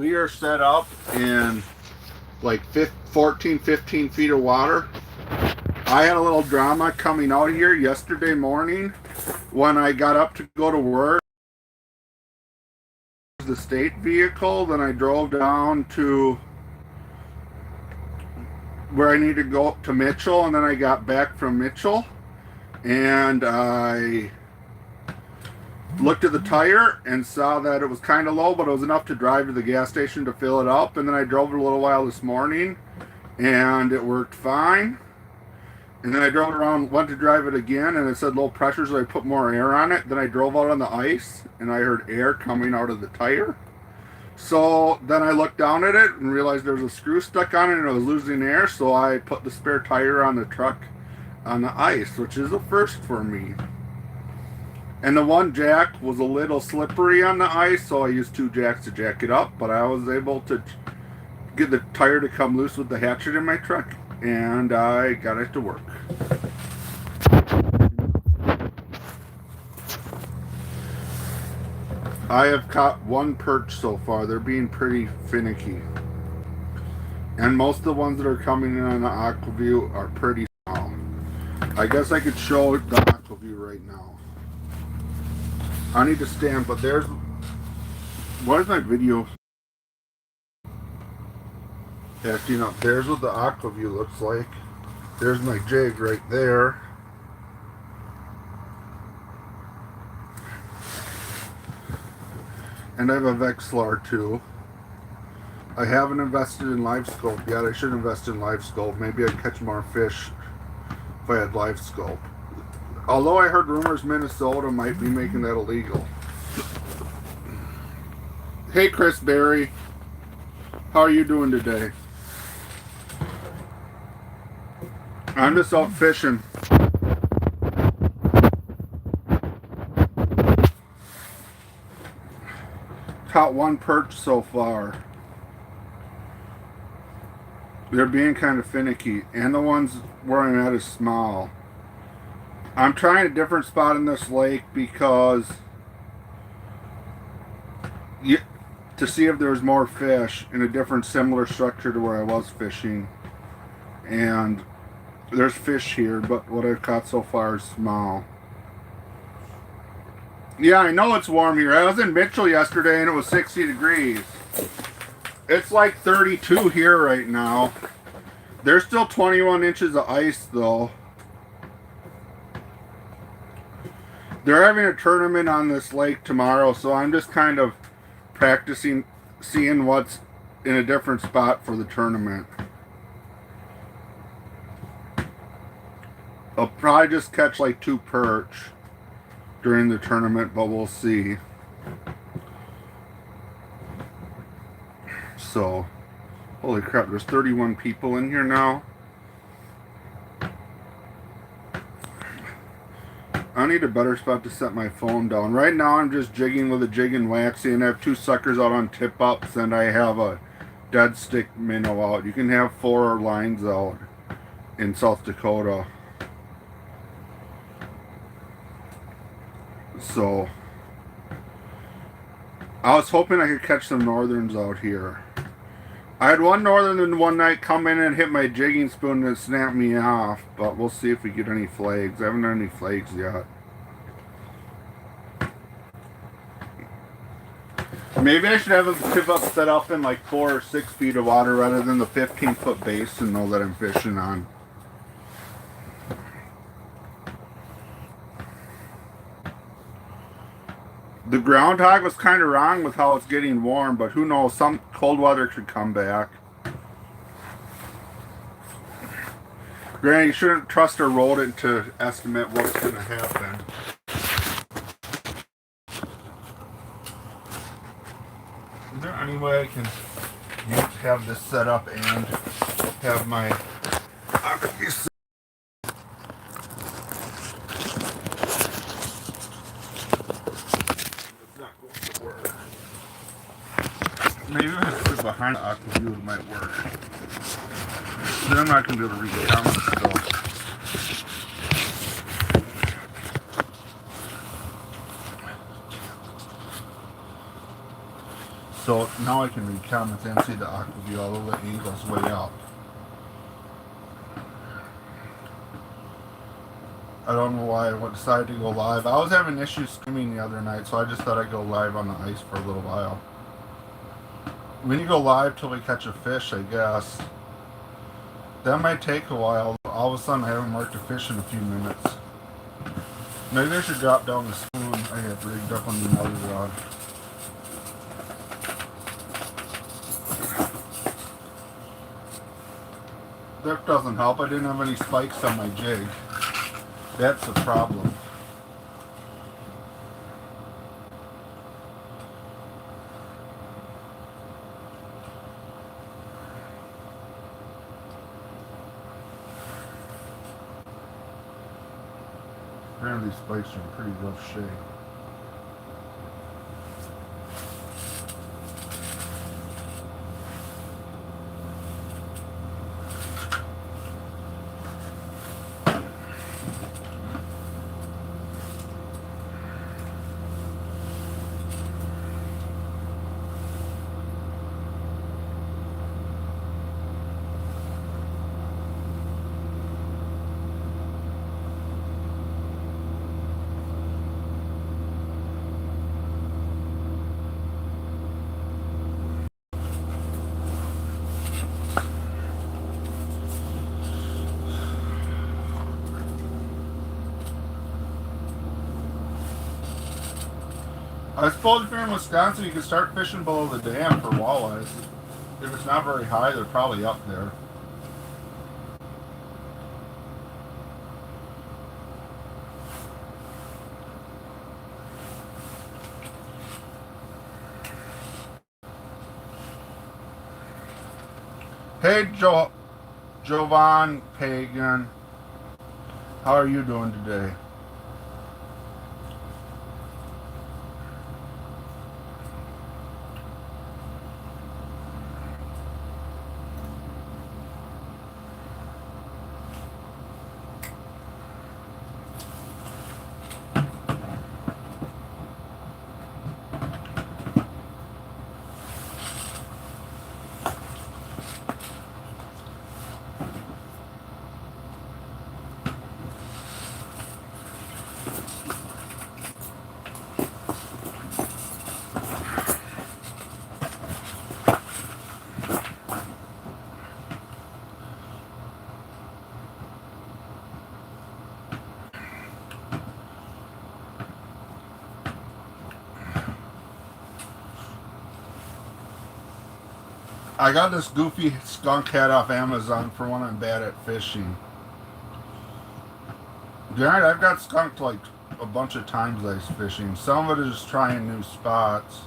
we are set up in like 14, 15 feet of water. I had a little drama coming out here yesterday morning when I got up to go to work. The state vehicle, then I drove down to where I need to go to Mitchell, and then I got back from Mitchell and I looked at the tire and saw that it was kind of low, but it was enough to drive to the gas station to fill it up. And then I drove it a little while this morning and it worked fine. And then I drove it around, went to drive it again, and it said low pressure, so I put more air on it. Then I drove out on the ice and I heard air coming out of the tire. So then I looked down at it and realized there was a screw stuck on it and it was losing air, so I put the spare tire on the truck on the ice, which is a first for me. And the one jack was a little slippery on the ice, so I used 2 jacks to jack it up, but I was able to get the tire to come loose with the hatchet in my truck, and I got it to work. I have caught 1 perch so far. They're being pretty finicky. And most of the ones that are coming in on the Aqua-Vu are pretty small. I guess I could show the Aqua-Vu right now. I need to stand, but there's... What is my video? Actually, no, there's what the Aqua-Vu looks like. There's my jig right there. And I have a Vexilar too. I haven't invested in LiveScope yet. I should invest in LiveScope. Maybe I'd catch more fish if I had LiveScope. Although I heard rumors Minnesota might be making that illegal. Hey Chris Berry, how are you doing today? I'm just out fishing. Caught 1 perch so far. They're being kind of finicky, and the ones where I'm at is small. I'm trying a different spot in this lake because to see if there's more fish in a different similar structure to where I was fishing. And there's fish here, but what I've caught so far is small. Yeah, I know it's warm here. I was in Mitchell yesterday and it was 60 degrees. It's like 32 here right now. There's still 21 inches of ice though. They're having a tournament on this lake tomorrow, so I'm just kind of practicing, seeing what's in a different spot for the tournament. I'll probably just catch like 2 perch during the tournament, but we'll see. So, holy crap, there's 31 people in here now. I need a better spot to set my phone down. Right now I'm just jigging with a jig and waxy, and I have 2 suckers out on tip ups, and I have a dead stick minnow out. You can have 4 lines out in South Dakota. So I was hoping I could catch some northerns out here. I had 1 northern in one night come in and hit my jigging spoon and it snapped me off, but we'll see if we get any flags. I haven't done any flags yet. Maybe I should have a tip up set up in like 4 or 6 feet of water rather than the 15-foot basin though that I'm fishing on. The groundhog was kind of wrong with how it's getting warm, but who knows, some cold weather could come back. Granted, you shouldn't trust a rodent to estimate what's going to happen. Is there any way I can have this set up and have my Aqua-Vu? Maybe if I put it behind the Aqua-Vu it might work. Then I'm not going to be able to read the comments still. So now I can read comments and see the aqua view, although the angle's way up. I don't know why I decided to go live. I was having issues streaming the other night, so I just thought I'd go live on the ice for a little while. When you go live till we catch a fish, I guess. That might take a while. All of a sudden I haven't marked a fish in a few minutes. Maybe I should drop down the spoon I have rigged up on the other rod. That doesn't help. I didn't have any spikes on my jig. That's the problem. Apparently these spikes are in pretty rough shape. I suppose if you're in Wisconsin, you can start fishing below the dam for walleyes. If it's not very high, they're probably up there. Hey, Jovan Pagan. How are you doing today? I got this goofy skunk hat off Amazon for when I'm bad at fishing. Granted, I've got skunked like a bunch of times ice fishing. Some of it is just trying new spots.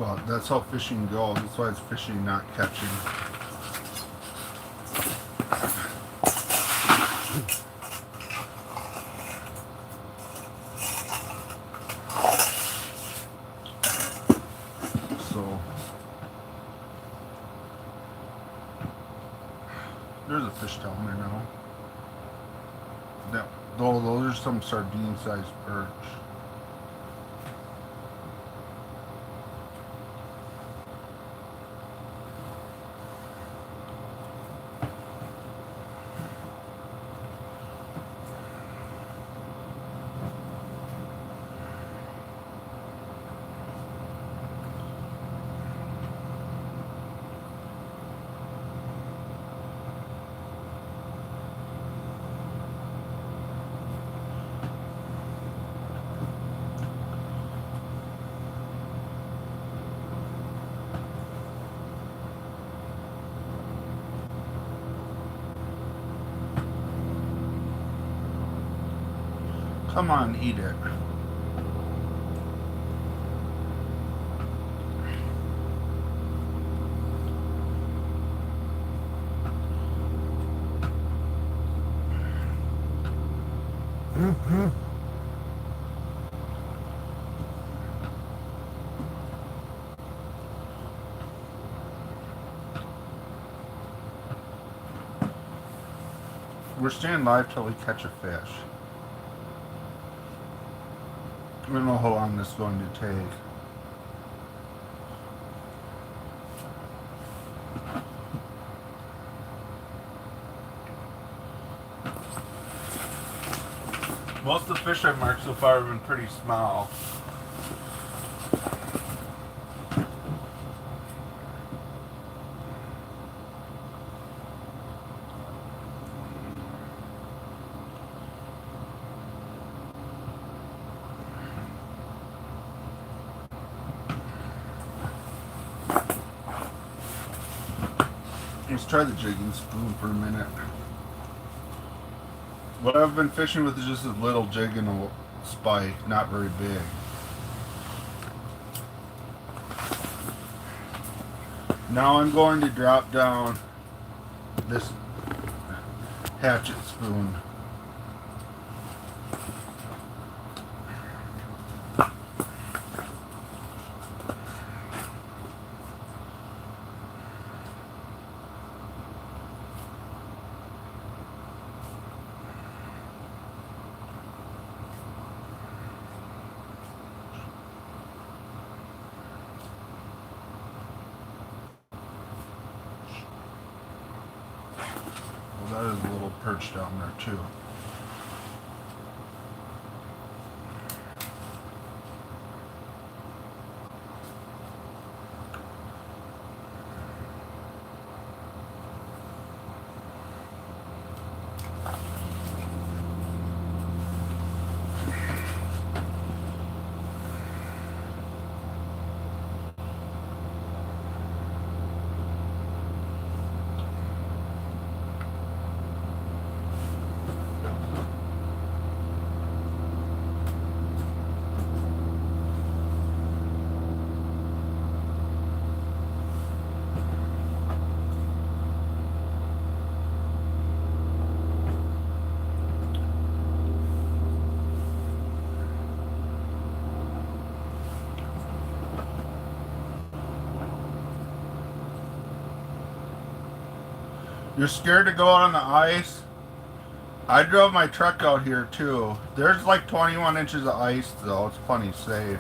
But that's how fishing goes. That's why it's fishing, not catching. There's a fish down there now. Those are some sardine-sized perch. Come on, eat it. We're staying live till we catch a fish. I don't know how long this is going to take. Most of the fish I've marked so far have been pretty small. Let's try the jigging spoon for a minute. What I've been fishing with is just a little jig and a spike, not very big. Now I'm going to drop down this hatchet spoon. Well, that is a little perch down there too. You're scared to go out on the ice? I drove my truck out here too. There's like 21 inches of ice though. It's plenty safe.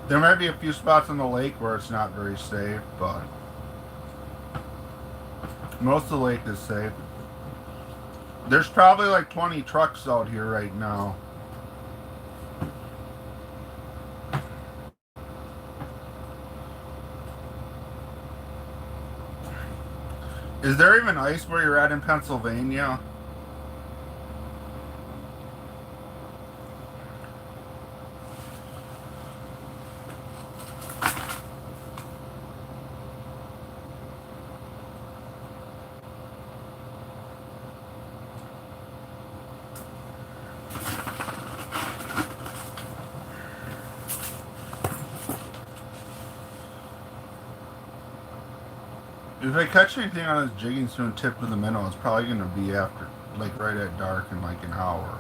There might be a few spots on the lake where it's not very safe, but most of the lake is safe. There's probably like 20 trucks out here right now. Is there even ice where you're at in Pennsylvania? If I catch anything on this jigging spoon tipped with a minnow, it's probably going to be after, like right at dark in like an hour.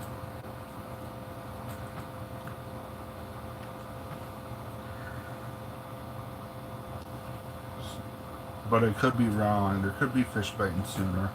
But I could be wrong. There could be fish biting sooner.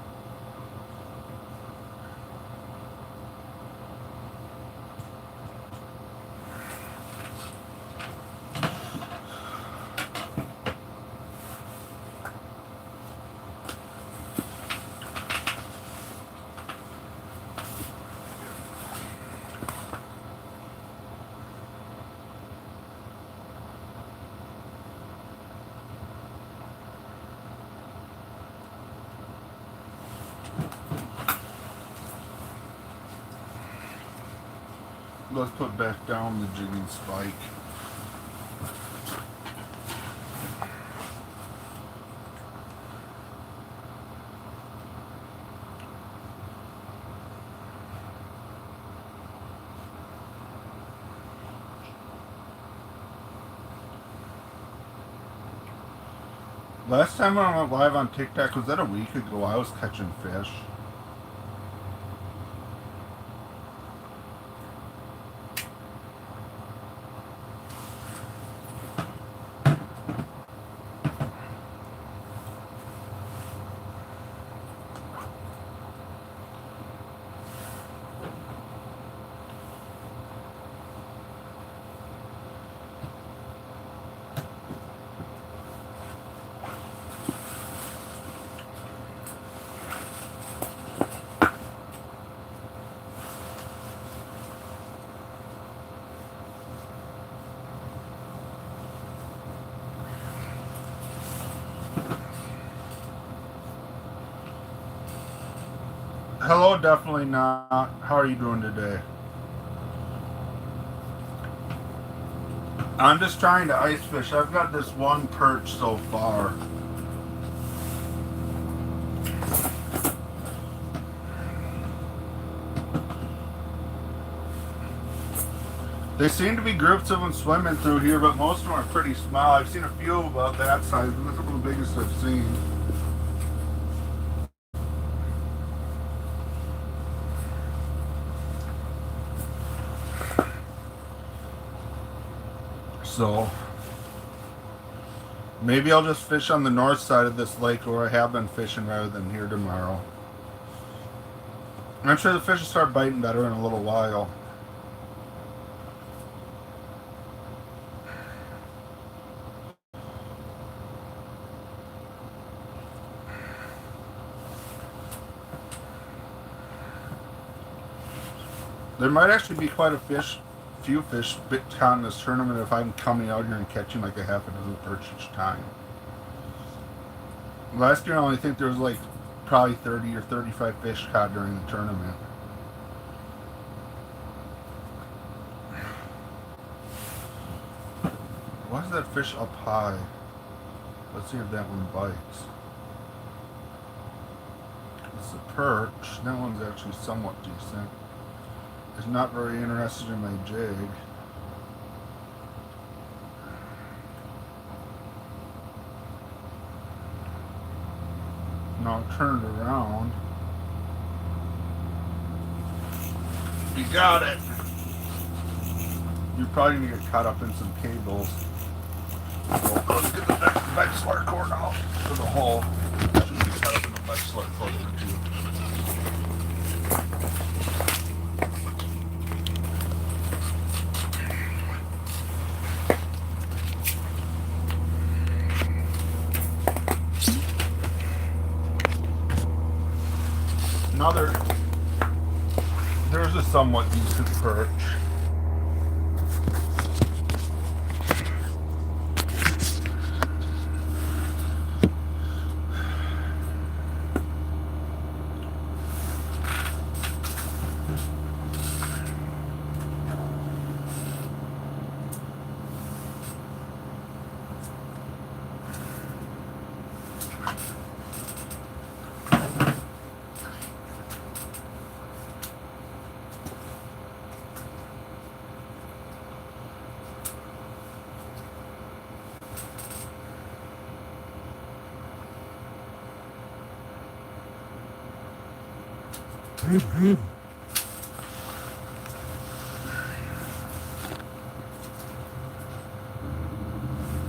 Let's put back down the jigging spike. Last time I went live on TikTok, was that a week ago? I was catching fish. Hello, definitely not. How are you doing today? I'm just trying to ice fish. I've got this one perch so far. There seem to be groups of them swimming through here, but most of them are pretty small. I've seen a few about that size, but this is the biggest I've seen. So maybe I'll just fish on the north side of this lake where I have been fishing rather than here tomorrow. I'm sure the fish will start biting better in a little while. There might actually be quite a few fish bit caught in this tournament if I'm coming out here and catching like a half a dozen perch each time. Last year I only think there was like probably 30 or 35 fish caught during the tournament. Why is that fish up high? Let's see if that one bites. It's a perch. That one's actually somewhat decent. It's not very interested in my jig. Now turn it around. You got it. You're probably gonna get caught up in some cables. So let's get the Vexilar cord out for the hole. Should be caught up in the Vexilar cord too. Now there's a somewhat decent perch.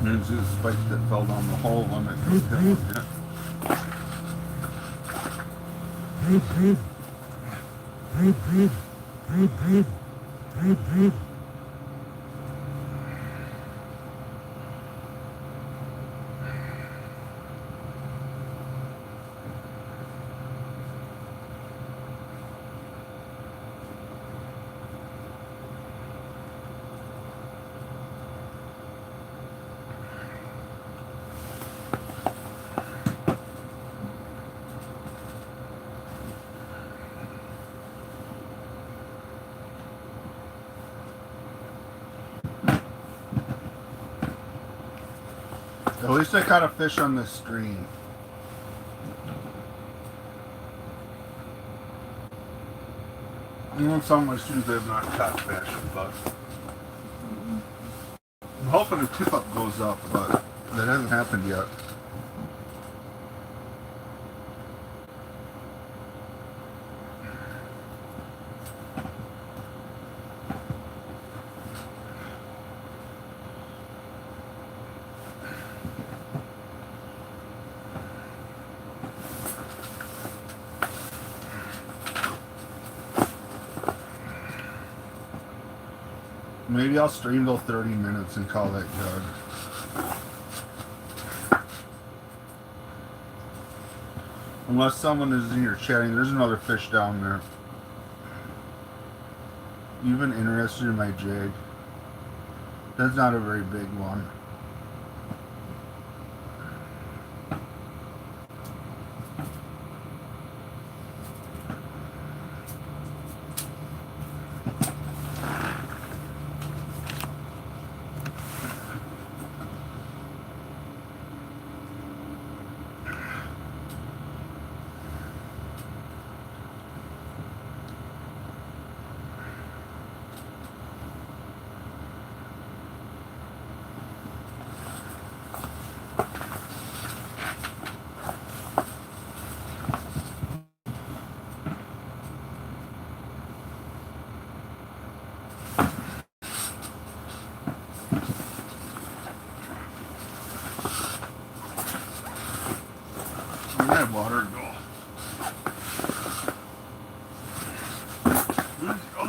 There's the spike that fell down the hole when it hit it. At least I caught a fish on this stream. On some of my streams I have not caught fish, but I'm hoping the tip up goes up, but that hasn't happened yet. Maybe I'll stream till 30 minutes and call that good. Unless someone is in here chatting, there's another fish down there. You been interested in my jig? That's not a very big one.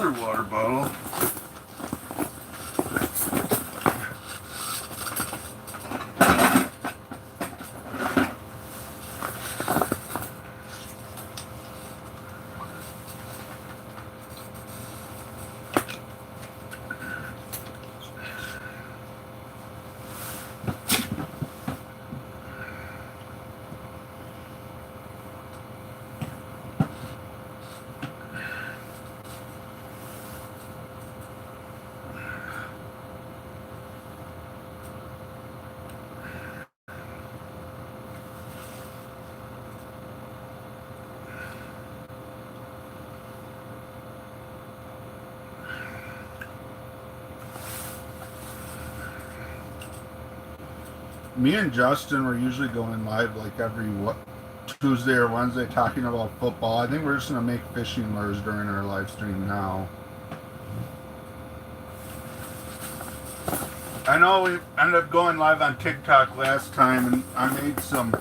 another water bottle. Me and Justin were usually going live like every Tuesday or Wednesday talking about football. I think we're just going to make fishing lures during our live stream now. I know we ended up going live on TikTok last time and I made some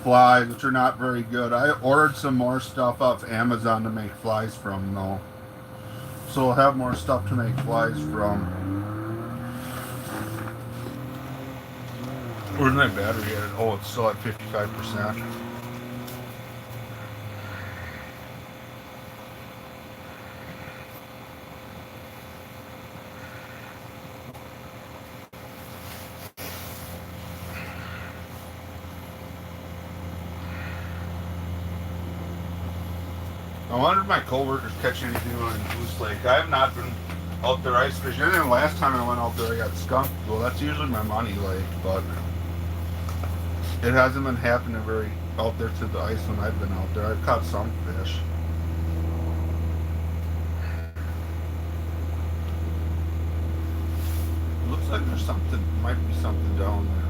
flies, which are not very good. I ordered some more stuff off Amazon to make flies from though. So we'll have more stuff to make flies from. Where's my battery at? Oh, it's still at 55%. I wonder if my coworkers catch anything on Goose Lake. I have not been out there ice fishing. And then last time I went out there, I got skunked. Well, that's usually my money lake, but it hasn't been happening very out there to the ice when I've been out there. I've caught some fish. It looks like there's something, might be something down there.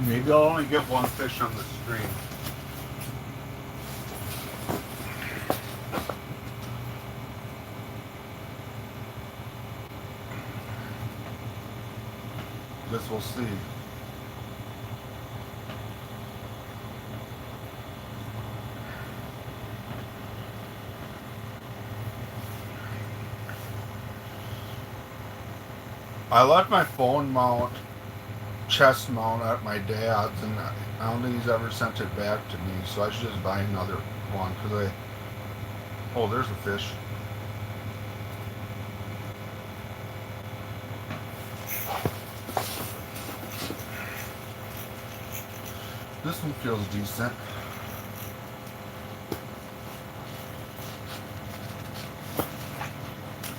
Maybe I'll only get one fish on the stream. Guess we'll see. I left my phone mount, chest mount at my dad's, and I don't think he's ever sent it back to me, so I should just buy another one, because oh, there's a fish. This one feels decent.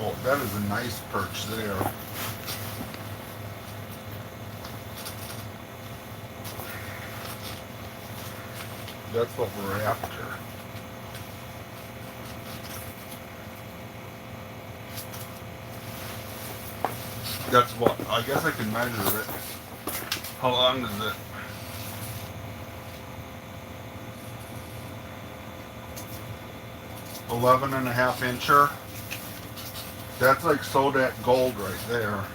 Oh, that is a nice perch there. That's what we're after. That's what, I guess I can measure it. How long is it? "11.5" That's like Sodak gold right there.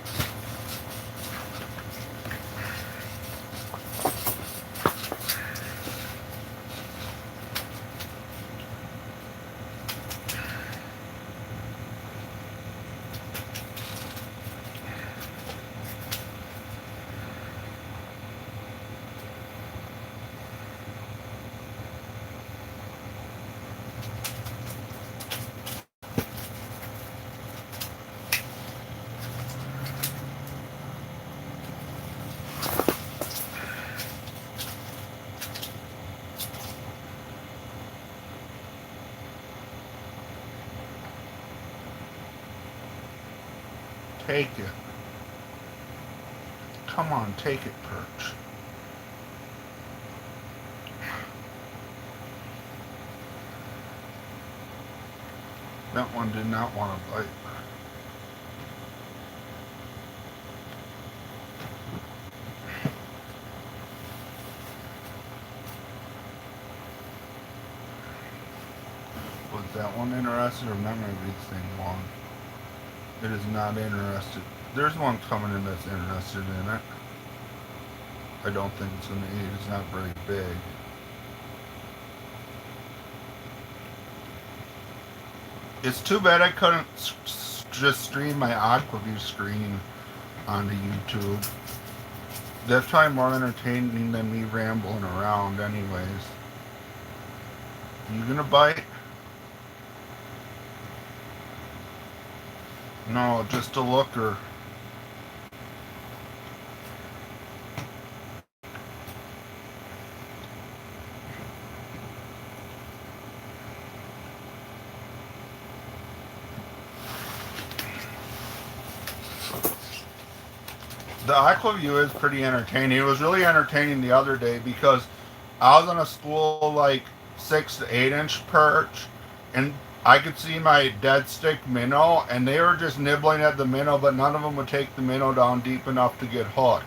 Take it. Come on, take it, perch. That one did not want to bite. Was that one interested or memory of these thing long? It is not interested. There's one coming in that's interested in it. I don't think it's going to eat. It's not very big. It's too bad I couldn't just stream my Aquaview screen onto YouTube. That's probably more entertaining than me rambling around anyways. You gonna bite? No, just a looker. The Aquaview is pretty entertaining. It was really entertaining the other day because I was on a school like 6 to 8 inch perch and I could see my dead stick minnow and they were just nibbling at the minnow, but none of them would take the minnow down deep enough to get hooked.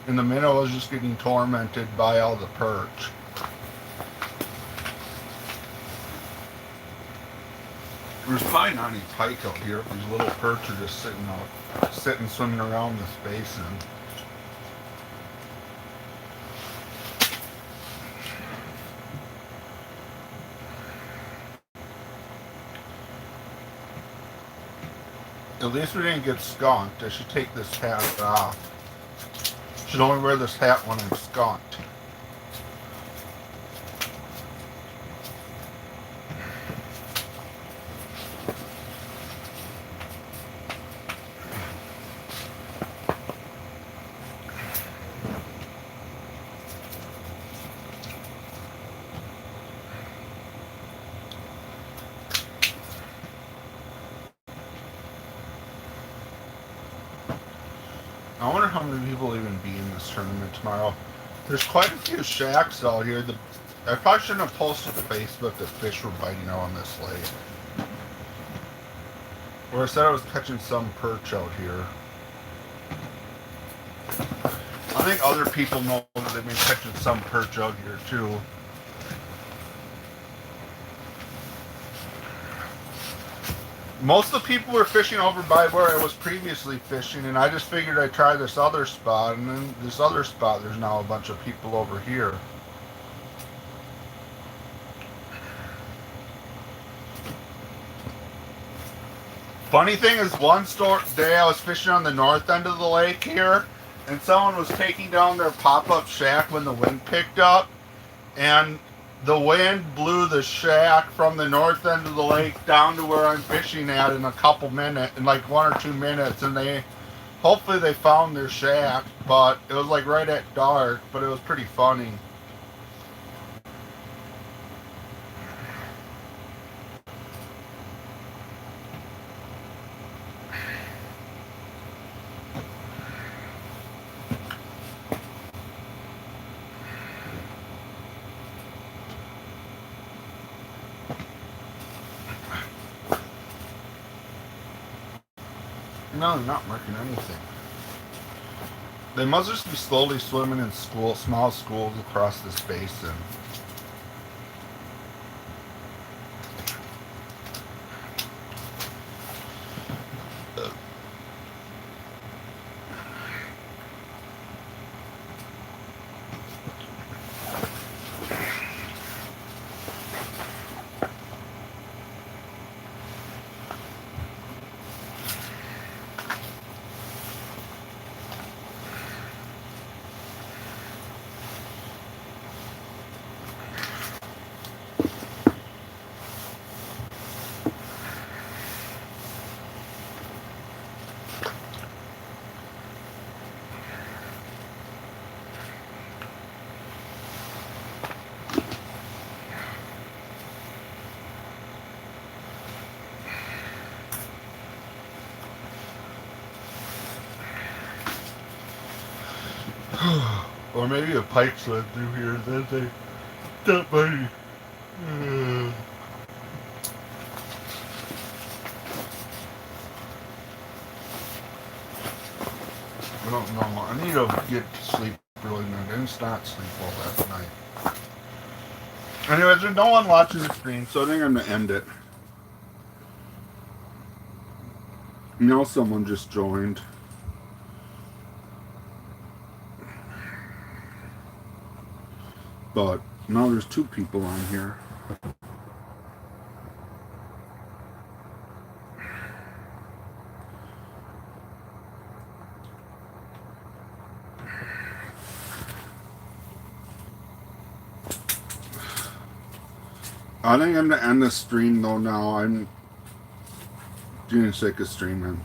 And the minnow was just getting tormented by all the perch. There's probably not any pike out here. These little perch are just sitting swimming around this basin. At least we didn't get skunked. I should take this hat off. Should only wear this hat when I'm skunked. I wonder how many people will even be in this tournament tomorrow. There's quite a few shacks out here. I probably shouldn't have posted to Facebook that fish were biting out on this lake. Or I said I was catching some perch out here. I think other people know that they've been catching some perch out here too. Most of the people were fishing over by where I was previously fishing, and I just figured I'd try this other spot, and then this other spot, there's now a bunch of people over here. Funny thing is, one day I was fishing on the north end of the lake here, and someone was taking down their pop-up shack when the wind picked up, and the wind blew the shack from the north end of the lake down to where I'm fishing at in a couple minutes, in like 1 or 2 minutes, and hopefully they found their shack, but it was like right at dark, but it was pretty funny. No, they're not marking anything. They must just be slowly swimming in small schools across this basin. Or maybe a pipe slid through here. Then they dumped my. I don't know. I need to get to sleep really good. I didn't not sleep well last night. Anyways, there's no one watching the stream, so I think I'm going to end it. Now someone just joined. But now there's 2 people on here. I think I'm going to end the stream though now. I'm getting sick of streaming.